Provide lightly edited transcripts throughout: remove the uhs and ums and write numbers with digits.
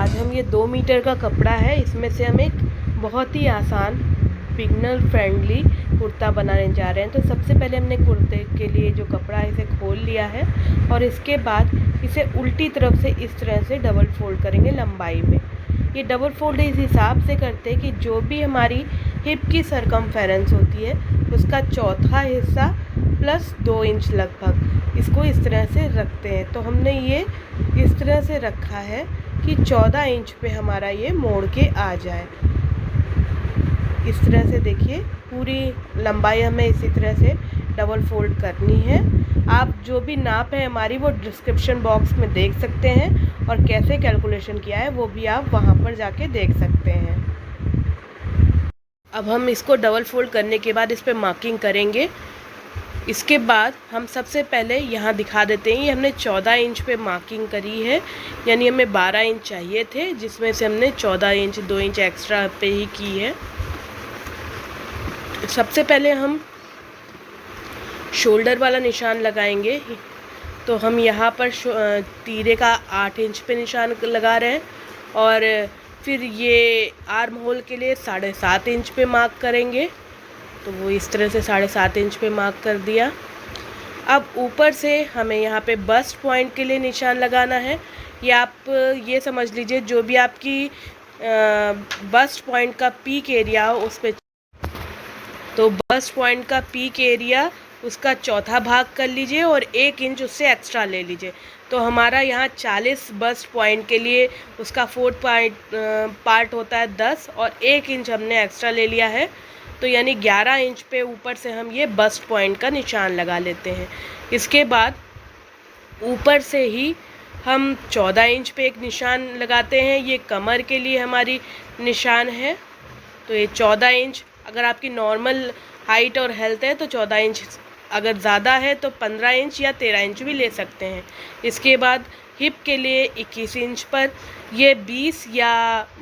आज हम ये 2 मीटर का कपड़ा है, इसमें से हम एक बहुत ही आसान बिगनर फ्रेंडली कुर्ता बनाने जा रहे हैं। तो सबसे पहले हमने कुर्ते के लिए जो कपड़ा है इसे खोल लिया है और इसके बाद इसे उल्टी तरफ से इस तरह से डबल फोल्ड करेंगे लंबाई में। ये डबल फोल्ड इस हिसाब से करते हैं कि जो भी हमारी हिप की सरकमफेरेंस होती है उसका चौथा हिस्सा प्लस 2 इंच लगभग इसको इस तरह से रखते हैं। तो हमने ये इस तरह से रखा है कि 14 इंच पे हमारा ये मोड़ के आ जाए। इस तरह से देखिए पूरी लंबाई हमें इसी तरह से डबल फोल्ड करनी है। आप जो भी नाप है हमारी वो डिस्क्रिप्शन बॉक्स में देख सकते हैं और कैसे कैलकुलेशन किया है वो भी आप वहाँ पर जाके देख सकते हैं। अब हम इसको डबल फोल्ड करने के बाद इस पर मार्किंग करेंगे। इसके बाद हम सबसे पहले यहाँ दिखा देते हैं, ये हमने 14 इंच पे मार्किंग करी है, यानी हमें 12 इंच चाहिए थे जिसमें से हमने 14 इंच 2 इंच एक्स्ट्रा पे ही की है। सबसे पहले हम शोल्डर वाला निशान लगाएंगे। तो हम यहाँ पर तीरे का 8 इंच पे निशान लगा रहे हैं और फिर ये आर्म होल के लिए 7.5 इंच पे मार्क करेंगे। तो वो इस तरह से 7.5 इंच पे मार्क कर दिया। अब ऊपर से हमें यहाँ पे बस्ट पॉइंट के लिए निशान लगाना है। ये आप ये समझ लीजिए जो भी आपकी बस्ट पॉइंट का पीक एरिया हो उस पे, तो बस्ट पॉइंट का पीक एरिया उसका चौथा भाग कर लीजिए और 1 इंच उससे एक्स्ट्रा ले लीजिए। तो हमारा यहाँ 40 बस्ट पॉइंट के लिए उसका फोर्थ पार्ट होता है 10 और 1 इंच हमने एक्स्ट्रा ले लिया है। तो यानी 11 इंच पे ऊपर से हम ये बस्ट पॉइंट का निशान लगा लेते हैं। इसके बाद ऊपर से ही हम 14 इंच पे एक निशान लगाते हैं, ये कमर के लिए हमारी निशान है। तो ये 14 इंच, अगर आपकी नॉर्मल हाइट और हेल्थ है तो 14 इंच, अगर ज़्यादा है तो 15 इंच या 13 इंच भी ले सकते हैं। इसके बाद हिप के लिए 21 इंच पर, ये 20 या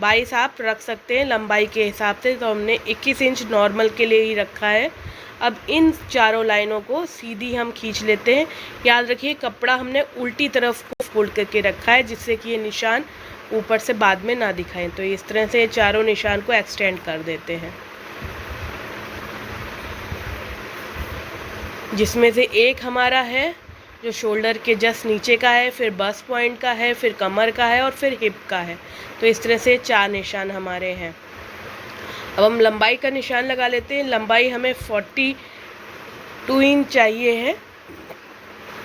22 आप रख सकते हैं लंबाई के हिसाब से। तो हमने 21 इंच नॉर्मल के लिए ही रखा है। अब इन चारों लाइनों को सीधी हम खींच लेते हैं। याद रखिए कपड़ा हमने उल्टी तरफ को फोल्ड करके रखा है जिससे कि ये निशान ऊपर से बाद में ना दिखाएं। तो इस तरह से चारों निशान को एक्सटेंड कर देते हैं, जिसमें से एक हमारा है जो शोल्डर के जस्ट नीचे का है, फिर बस्ट पॉइंट का है, फिर कमर का है और फिर हिप का है। तो इस तरह से 4 निशान हमारे हैं। अब हम लंबाई का निशान लगा लेते हैं। लंबाई हमें 42 इंच चाहिए है,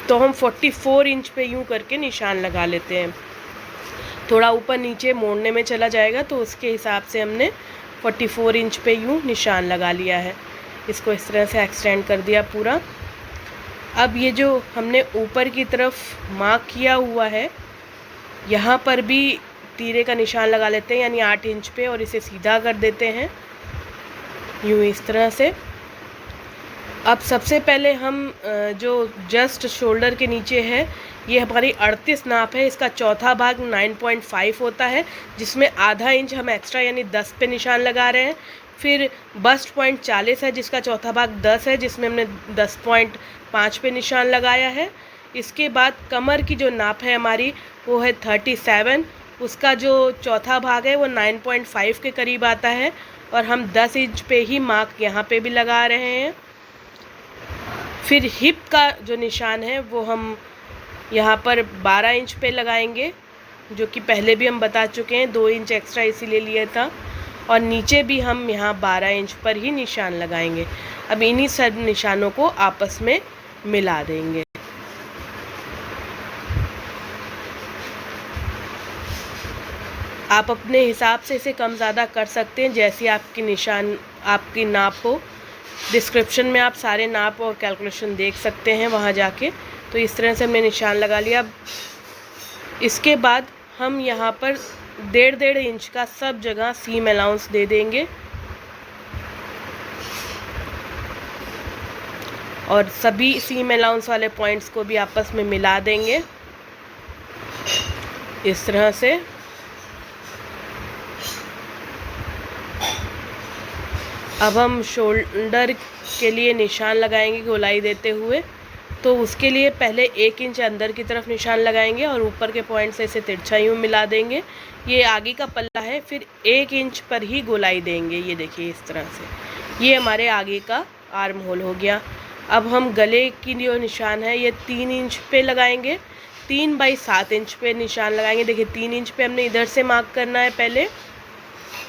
तो हम 44 इंच पे यूँ करके निशान लगा लेते हैं। थोड़ा ऊपर नीचे मोड़ने में चला जाएगा तो उसके हिसाब से हमने 44 इंच पे यूँ निशान लगा लिया है। इसको इस तरह से एक्सटेंड कर दिया पूरा। अब ये जो हमने ऊपर की तरफ मार्क किया हुआ है यहाँ पर भी तीरे का निशान लगा लेते हैं, यानी 8 इंच पे, और इसे सीधा कर देते हैं यूँ इस तरह से। अब सबसे पहले हम जो जस्ट शोल्डर के नीचे है ये हमारी 38 नाप है, इसका चौथा भाग 9.5 होता है जिसमें आधा इंच हम एक्स्ट्रा यानी 10 पे निशान लगा रहे हैं। फिर बस्ट पॉइंट 40 है जिसका चौथा भाग 10 है जिसमें हमने 10.5 पे निशान लगाया है। इसके बाद कमर की जो नाप है हमारी वो है 37, उसका जो चौथा भाग है वो 9.5 के करीब आता है और हम 10 इंच पे ही मार्क यहाँ पे भी लगा रहे हैं। फिर हिप का जो निशान है वो हम यहाँ पर 12 इंच पे लगाएंगे, जो कि पहले भी हम बता चुके हैं, 2 इंच एक्स्ट्रा इसीलिए लिया था। और नीचे भी हम यहाँ 12 इंच पर ही निशान लगाएंगे। अब इन्हीं सब निशानों को आपस में मिला देंगे। आप अपने हिसाब से इसे कम ज़्यादा कर सकते हैं जैसी आपकी निशान आपकी नाप हो। डिस्क्रिप्शन में आप सारे नाप और कैलकुलेशन देख सकते हैं वहाँ जाके। तो इस तरह से हमने निशान लगा लिया। इसके बाद हम यहाँ पर 1.5 इंच का सब जगह सीम अलाउंस दे देंगे और सभी सीम अलाउंस वाले पॉइंट्स को भी आपस में मिला देंगे इस तरह से। अब हम शोल्डर के लिए निशान लगाएंगे गोलाई देते हुए। तो उसके लिए पहले 1 इंच अंदर की तरफ निशान लगाएंगे और ऊपर के पॉइंट से इसे तिरछा यूँ मिला देंगे। ये आगे का पल्ला है, फिर 1 इंच पर ही गोलाई देंगे। ये देखिए इस तरह से ये हमारे आगे का आर्म होल हो गया। अब हम गले की जो निशान है ये 3 इंच पे लगाएंगे, 3 बाई 7 इंच पे निशान लगाएंगे। देखिए 3 इंच पे हमने इधर से मार्क करना है पहले।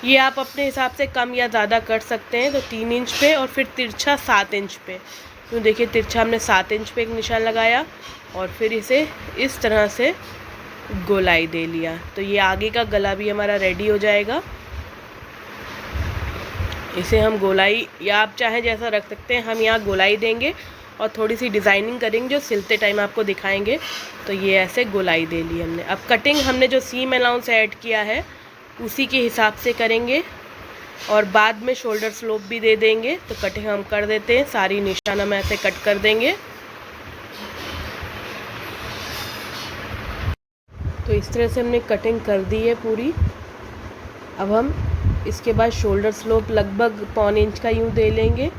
ये आप अपने हिसाब से कम या ज़्यादा कर सकते हैं। तो 3 इंच पे और फिर तिरछा 7 इंच पे। तो देखिए तिरछा हमने 7 इंच पे एक निशान लगाया और फिर इसे इस तरह से गोलाई दे लिया। तो ये आगे का गला भी हमारा रेडी हो जाएगा। इसे हम गोलाई या आप चाहे जैसा रख सकते हैं, हम यहाँ गोलाई देंगे और थोड़ी सी डिज़ाइनिंग करेंगे जो सिलते टाइम आपको दिखाएंगे। तो ये ऐसे गोलाई दे ली हमने। अब कटिंग हमने जो सीम अलाउंस ऐड किया है उसी के हिसाब से करेंगे और बाद में शोल्डर स्लोप भी दे देंगे। तो कटिंग हम कर देते हैं, सारी निशान हम ऐसे कट कर देंगे। तो इस तरह से हमने कटिंग कर दी है पूरी। अब हम इसके बाद शोल्डर स्लोप लगभग 1.25 इंच का यूँ दे लेंगे,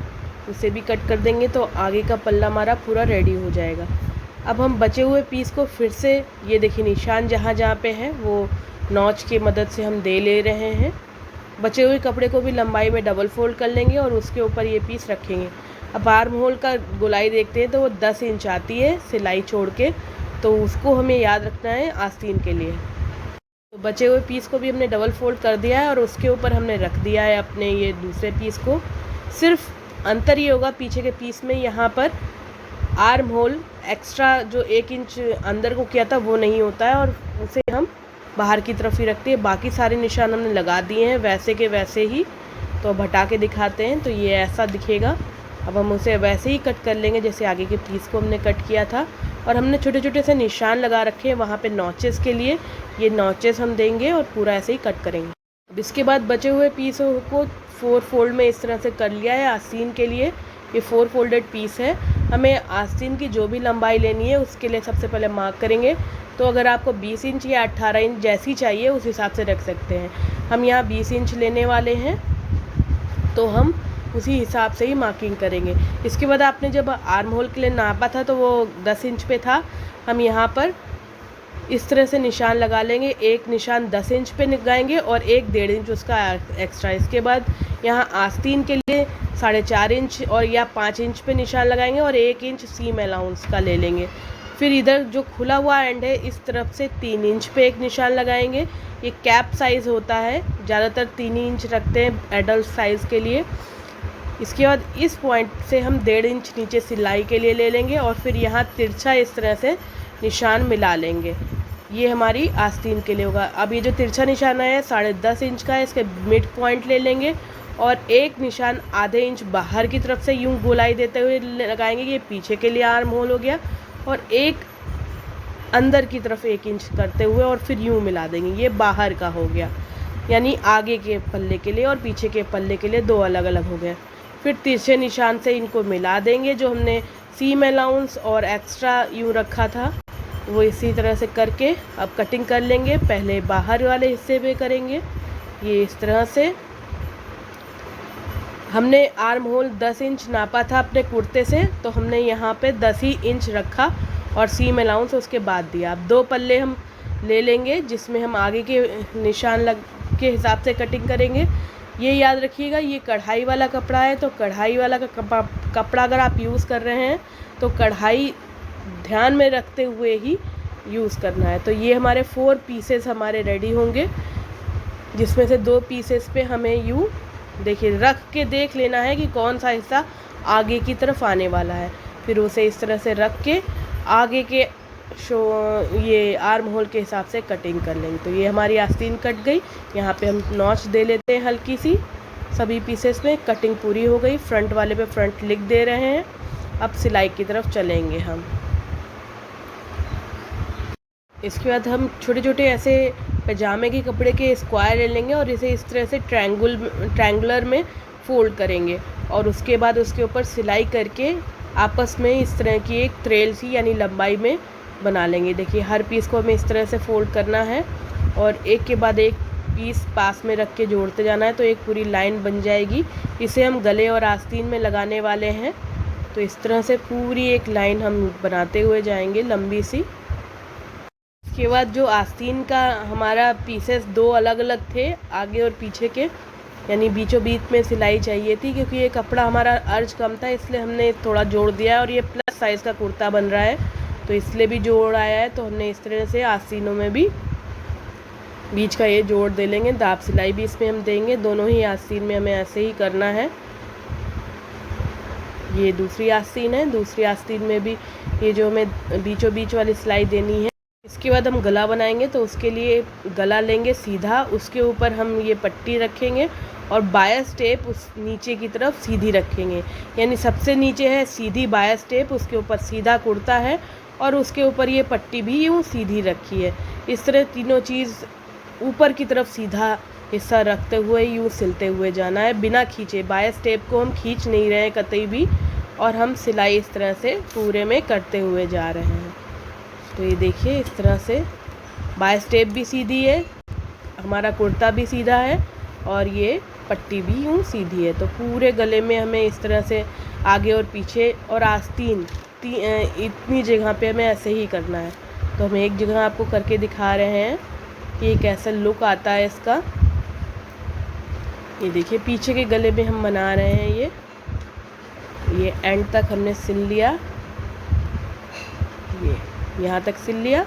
उसे भी कट कर देंगे। तो आगे का पल्ला हमारा पूरा रेडी हो जाएगा। अब हम बचे हुए पीस को फिर से ये देखिए निशान जहाँ जहाँ पे है वो नॉच की मदद से हम दे ले रहे हैं। बचे हुए कपड़े को भी लंबाई में डबल फोल्ड कर लेंगे और उसके ऊपर ये पीस रखेंगे। अब आर्म होल का गोलाई देखते हैं तो वो 10 इंच आती है सिलाई छोड़ के, तो उसको हमें याद रखना है आस्तीन के लिए। तो बचे हुए पीस को भी हमने डबल फोल्ड कर दिया है और उसके ऊपर हमने रख दिया है अपने ये दूसरे पीस को। सिर्फ अंतर ये होगा पीछे के पीस में, यहाँ पर आर्म होल एक्स्ट्रा जो 1 इंच अंदर को किया था वो नहीं होता है और उसे हम बाहर की तरफ ही रखते हैं। बाकी सारे निशान हमने लगा दिए हैं वैसे के वैसे ही। तो अब हटा के दिखाते हैं। तो ये ऐसा दिखेगा। अब हम उसे वैसे ही कट कर लेंगे जैसे आगे के पीस को हमने कट किया था। और हमने छोटे छोटे से निशान लगा रखे हैं वहाँ पे नॉचेस के लिए। ये नॉचेस हम देंगे और पूरा ऐसे ही कट करेंगे। अब इसके बाद बचे हुए पीसों को 4 फोल्ड में इस तरह से कर लिया है आस्तीन के लिए। ये 4 फोल्डेड पीस है। हमें आस्तीन की जो भी लंबाई लेनी है उसके लिए सबसे पहले मार्क करेंगे। तो अगर आपको 20 इंच या 18 इंच जैसी चाहिए उस हिसाब से रख सकते हैं। हम यहाँ 20 इंच लेने वाले हैं तो हम उसी हिसाब से ही मार्किंग करेंगे। इसके बाद आपने जब आर्म होल के लिए नापा था तो वो 10 इंच पे था। हम यहाँ पर इस तरह से निशान लगा लेंगे। एक निशान 10 इंच पे लगाएंगे और एक 1.5 इंच उसका एक्स्ट्रा। इसके बाद यहाँ आस्तीन के लिए 4.5 इंच और या 5 इंच पे निशान लगाएंगे और 1 इंच सीम अलाउंस का ले लेंगे। फिर इधर जो खुला हुआ एंड है इस तरफ से 3 इंच पे एक निशान लगाएंगे। ये कैप साइज़ होता है, ज़्यादातर 3 इंच रखते हैं एडल्ट साइज़ के लिए। इसके बाद इस पॉइंट से हम 1.5 इंच नीचे सिलाई के लिए ले लेंगे और फिर यहाँ तिरछा इस तरह से निशान मिला लेंगे। ये हमारी आस्तीन के लिए होगा। अब ये जो तिरछा निशान है 10.5 इंच का है, इसके मिड पॉइंट ले लेंगे और एक निशान आधे इंच बाहर की तरफ से यूँ गोलाई देते हुए लगाएंगे। ये पीछे के लिए आर्म होल हो गया। और एक अंदर की तरफ 1 इंच करते हुए और फिर यूँ मिला देंगे। ये बाहर का हो गया, यानी आगे के पल्ले के लिए और पीछे के पल्ले के लिए 2 अलग अलग हो गए। फिर तिरछे निशान से इनको मिला देंगे। जो हमने सीम अलाउंस और एक्स्ट्रा यूँ रखा था वो इसी तरह से करके अब कटिंग कर लेंगे। पहले बाहर वाले हिस्से पे करेंगे। ये इस तरह से हमने आर्म होल 10 इंच नापा था अपने कुर्ते से, तो हमने यहाँ पे 10 ही इंच रखा और सीम अलाउंस उसके बाद दिया। अब 2 पल्ले हम ले लेंगे जिसमें हम आगे के निशान लग के हिसाब से कटिंग करेंगे। ये याद रखिएगा ये कढ़ाई वाला कपड़ा है, तो कढ़ाई वाला कपड़ा अगर आप यूज़ कर रहे हैं तो कढ़ाई ध्यान में रखते हुए ही यूज़ करना है। तो ये हमारे 4 पीसेस हमारे रेडी होंगे, जिसमें से 2 पीसेस पे हमें यूँ देखिए रख के देख लेना है कि कौन सा हिस्सा आगे की तरफ आने वाला है। फिर उसे इस तरह से रख के आगे के ये आर्म होल के हिसाब से कटिंग कर लेंगे। तो ये हमारी आस्तीन कट गई। यहाँ पे हम नॉच दे लेते हैं हल्की सी। सभी पीसेस में कटिंग पूरी हो गई। फ्रंट वाले पे फ्रंट लिख दे रहे हैं। अब सिलाई की तरफ चलेंगे हम। इसके बाद हम छोटे छोटे ऐसे पजामे के कपड़े के स्क्वायर ले लेंगे और इसे इस तरह से ट्रायंगुलर में फोल्ड करेंगे और उसके बाद उसके ऊपर सिलाई करके आपस में इस तरह की एक ट्रेल सी यानी लंबाई में बना लेंगे। देखिए हर पीस को हमें इस तरह से फोल्ड करना है और एक के बाद एक पीस पास में रख के जोड़ते जाना है, तो एक पूरी लाइन बन जाएगी। इसे हम गले और आस्तीन में लगाने वाले हैं। तो इस तरह से पूरी एक लाइन हम बनाते हुए जाएंगे लंबी सी। इसके बाद जो आस्तीन का हमारा पीसेस दो अलग अलग थे, आगे और पीछे के, यानी बीचों बीच में सिलाई चाहिए थी, क्योंकि ये कपड़ा हमारा अर्ज कम था इसलिए हमने थोड़ा जोड़ दिया है। और ये प्लस साइज़ का कुर्ता बन रहा है तो इसलिए भी जोड़ आया है। तो हमने इस तरह से आस्तीनों में भी बीच का ये जोड़ दे लेंगे, दाब सिलाई भी इसमें हम देंगे। दोनों ही आस्तीन में हमें ऐसे ही करना है। ये दूसरी आस्तीन है, दूसरी आस्तीन में भी ये जो हमें बीचों बीच वाली सिलाई देनी है। इसके बाद हम गला बनाएंगे तो उसके लिए गला लेंगे सीधा, उसके ऊपर हम ये पट्टी रखेंगे और बायस टेप उस नीचे की तरफ सीधी रखेंगे। यानी सबसे नीचे है सीधी बायस टेप, उसके ऊपर सीधा कुर्ता है और उसके ऊपर ये पट्टी भी यूँ सीधी रखी है। इस तरह तीनों चीज़ ऊपर की तरफ सीधा हिस्सा रखते हुए यूँ सिलते हुए जाना है बिना खींचे। बायस टेप को हम खींच नहीं रहे हैं कतई भी, और हम सिलाई इस तरह से पूरे में करते हुए जा रहे हैं। तो ये देखिए इस तरह से बायस टेप भी सीधी है, हमारा कुर्ता भी सीधा है और ये पट्टी भी यूँ सीधी है। तो पूरे गले में हमें इस तरह से आगे और पीछे और आस्तीन इतनी जगह पे हमें ऐसे ही करना है। तो हम एक जगह आपको करके दिखा रहे हैं कि कैसा लुक आता है इसका। ये देखिए पीछे के गले में हम बना रहे हैं ये एंड तक हमने सिल लिया, ये यहाँ तक सिल लिया।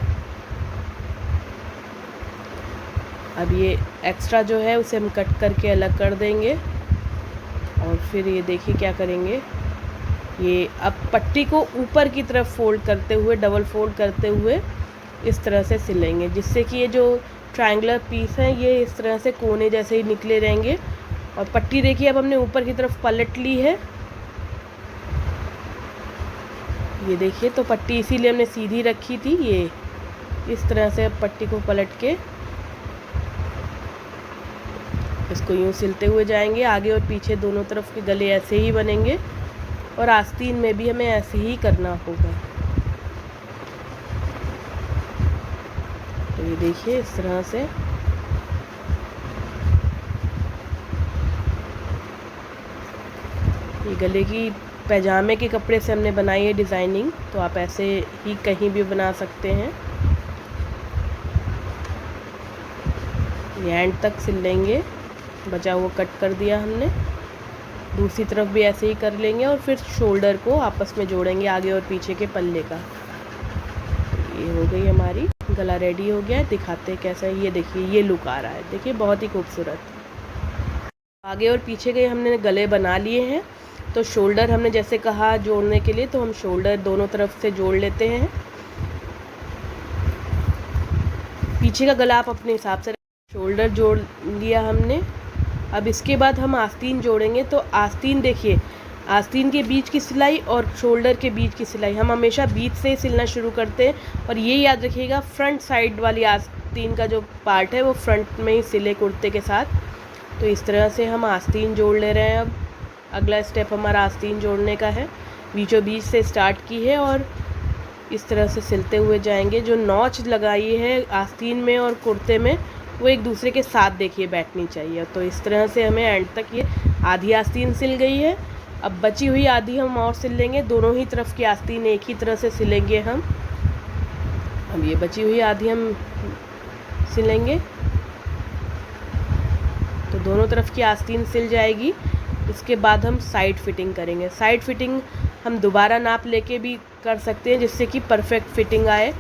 अब ये एक्स्ट्रा जो है उसे हम कट करके अलग कर देंगे और फिर ये देखिए क्या करेंगे, ये अब पट्टी को ऊपर की तरफ फोल्ड करते हुए, डबल फोल्ड करते हुए इस तरह से सिलेंगे, जिससे कि ये जो ट्रायंगुलर पीस है ये इस तरह से कोने जैसे ही निकले रहेंगे। और पट्टी देखिए अब हमने ऊपर की तरफ पलट ली है, ये देखिए। तो पट्टी इसीलिए हमने सीधी रखी थी, ये इस तरह से पट्टी को पलट के इसको यूँ सिलते हुए जाएंगे। आगे और पीछे दोनों तरफ के गले ऐसे ही बनेंगे और आस्तीन में भी हमें ऐसे ही करना होगा। तो ये देखिए इस तरह से ये गले की पैजामे के कपड़े से हमने बनाई है डिज़ाइनिंग, तो आप ऐसे ही कहीं भी बना सकते हैं। ये एंड तक सिल लेंगे, बचा हुआ कट कर दिया हमने। दूसरी तरफ भी ऐसे ही कर लेंगे और फिर शोल्डर को आपस में जोड़ेंगे आगे और पीछे के पल्ले का। ये हो गई हमारी गला रेडी हो गया है। दिखाते हैं कैसा है, ये देखिए ये लुक आ रहा है, देखिए बहुत ही खूबसूरत। आगे और पीछे के हमने गले बना लिए हैं। तो शोल्डर हमने जैसे कहा जोड़ने के लिए, तो हम शोल्डर दोनों तरफ से जोड़ लेते हैं। पीछे का गला आप अपने हिसाब से, शोल्डर जोड़ लिया हमने। अब इसके बाद हम आस्तीन जोड़ेंगे। तो आस्तीन देखिए, आस्तीन के बीच की सिलाई और शोल्डर के बीच की सिलाई हम हमेशा बीच से सिलना शुरू करते हैं। और ये याद रखिएगा फ्रंट साइड वाली आस्तीन का जो पार्ट है वो फ्रंट में ही सिले कुर्ते के साथ। तो इस तरह से हम आस्तीन जोड़ ले रहे हैं। अब अगला स्टेप हमारा आस्तीन जोड़ने का है। बीचों बीच से स्टार्ट की है और इस तरह से सिलते हुए जाएंगे। जो नॉच लगाई है आस्तीन में और कुर्ते में वो एक दूसरे के साथ देखिए बैठनी चाहिए। तो इस तरह से हमें एंड तक ये आधी आस्तीन सिल गई है। अब बची हुई आधी हम और सिल लेंगे, दोनों ही तरफ की आस्तीन एक ही तरह से सिलेंगे हम। अब ये बची हुई आधी हम सिलेंगे तो दोनों तरफ की आस्तीन सिल जाएगी। इसके बाद हम साइड फिटिंग करेंगे। साइड फिटिंग हम दोबारा नाप लेके भी कर सकते हैं जिससे कि परफेक्ट फिटिंग आए।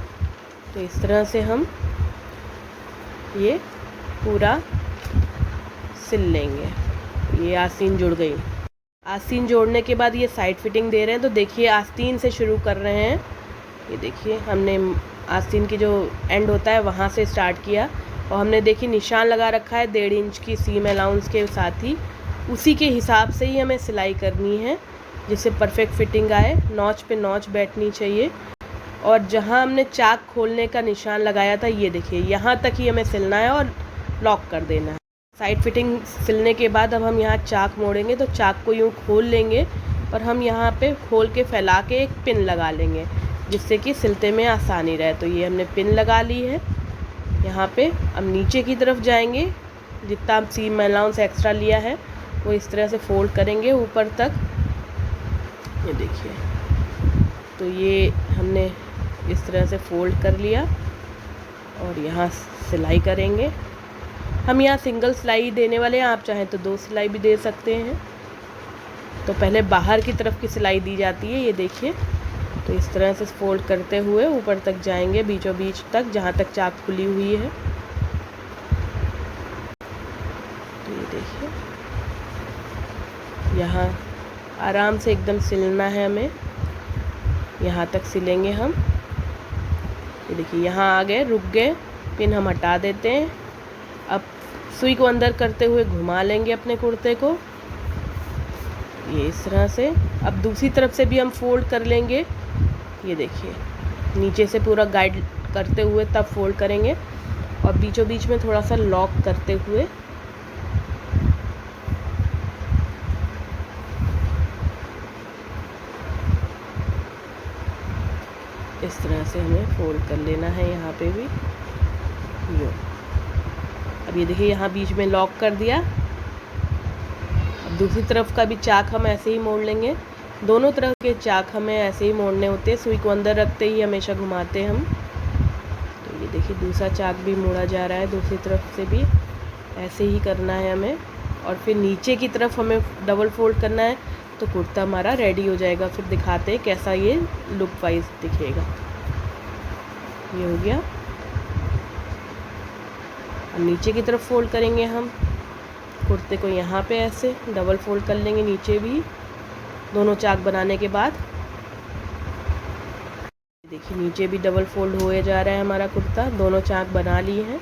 तो इस तरह से हम ये पूरा सिल लेंगे। ये आस्तीन जुड़ गई। आस्तीन जोड़ने के बाद ये साइड फिटिंग दे रहे हैं। तो देखिए आस्तीन से शुरू कर रहे हैं। ये देखिए हमने आस्तीन की जो एंड होता है वहाँ से स्टार्ट किया और हमने देखिए निशान लगा रखा है 1.5 इंच की सीम अलाउंस के साथ ही। उसी के हिसाब से ही हमें सिलाई करनी है जिससे परफेक्ट फिटिंग आए। नॉच पे नॉच बैठनी चाहिए। और जहाँ हमने चाक खोलने का निशान लगाया था ये देखिए यहाँ तक ही हमें सिलना है और लॉक कर देना है। साइड फिटिंग सिलने के बाद अब हम यहाँ चाक मोड़ेंगे। तो चाक को यूँ खोल लेंगे और हम यहाँ पे खोल के फैला के एक पिन लगा लेंगे जिससे कि सिलते में आसानी रहे। तो ये हमने पिन लगा ली है यहाँ पे। अब नीचे की तरफ जाएंगे, जितना हम सीम अलाउंस एक्स्ट्रा लिया है वो इस तरह से फोल्ड करेंगे ऊपर तक। ये देखिए, तो ये हमने इस तरह से फोल्ड कर लिया और यहाँ सिलाई करेंगे। हम यहाँ सिंगल सिलाई देने वाले हैं, आप चाहें तो 2 सिलाई भी दे सकते हैं। तो पहले बाहर की तरफ की सिलाई दी जाती है, ये देखिए। तो इस तरह से फोल्ड करते हुए ऊपर तक जाएंगे, बीचों बीच तक, जहाँ तक चाक खुली हुई है। तो ये देखिए, यहाँ आराम से एकदम सिलना है हमें, यहाँ तक सिलेंगे हम। ये देखिए, यहाँ आ गए, रुक गए, पिन हम हटा देते हैं। अब सुई को अंदर करते हुए घुमा लेंगे अपने कुर्ते को, ये इस तरह से। अब दूसरी तरफ से भी हम फोल्ड कर लेंगे, ये देखिए, नीचे से पूरा गाइड करते हुए तब फोल्ड करेंगे और बीचों बीच में थोड़ा सा लॉक करते हुए इस तरह से हमें फोल्ड कर लेना है यहाँ पे भी। यो, अब ये देखिए, यहाँ बीच में लॉक कर दिया। अब दूसरी तरफ का भी चाक हम ऐसे ही मोड़ लेंगे। दोनों तरह के चाक हमें ऐसे ही मोड़ने होते हैं, सुई को अंदर रखते ही हमेशा घुमाते हैं हम। तो ये देखिए, दूसरा चाक भी मोड़ा जा रहा है, दूसरी तरफ से भी ऐसे ही करना है हमें। और फिर नीचे की तरफ हमें डबल फोल्ड करना है, तो कुर्ता हमारा रेडी हो जाएगा। फिर दिखाते हैं कैसा ये लुक वाइज दिखेगा। ये हो गया। अब नीचे की तरफ फोल्ड करेंगे हम कुर्ते को, यहाँ पे ऐसे डबल फोल्ड कर लेंगे नीचे भी, दोनों चाक बनाने के बाद। देखिए, नीचे भी डबल फोल्ड होए जा रहा है हमारा कुर्ता, दोनों चाक बना लिए हैं।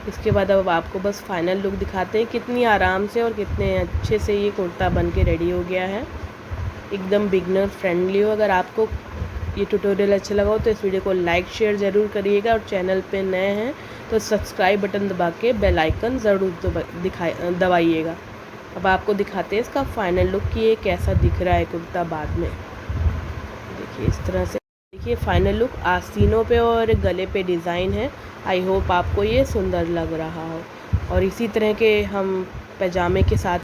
इसके बाद अब आपको बस फाइनल लुक दिखाते हैं, कितनी आराम से और कितने अच्छे से ये कुर्ता बन के रेडी हो गया है। एकदम बिगनर फ्रेंडली हो। अगर आपको ये ट्यूटोरियल अच्छा लगा हो तो इस वीडियो को लाइक शेयर ज़रूर करिएगा, और चैनल पे नए हैं तो सब्सक्राइब बटन दबा के बेल आइकन ज़रूर दबाइएगा। अब आपको दिखाते हैं इसका फाइनल लुक कि ये कैसा दिख रहा है कुर्ता बाद में। देखिए, इस तरह से देखिए फाइनल लुक आस्तीनों पे और गले पे डिज़ाइन है। आई होप आपको ये सुंदर लग रहा हो। और इसी तरह के हम पैजामे के साथ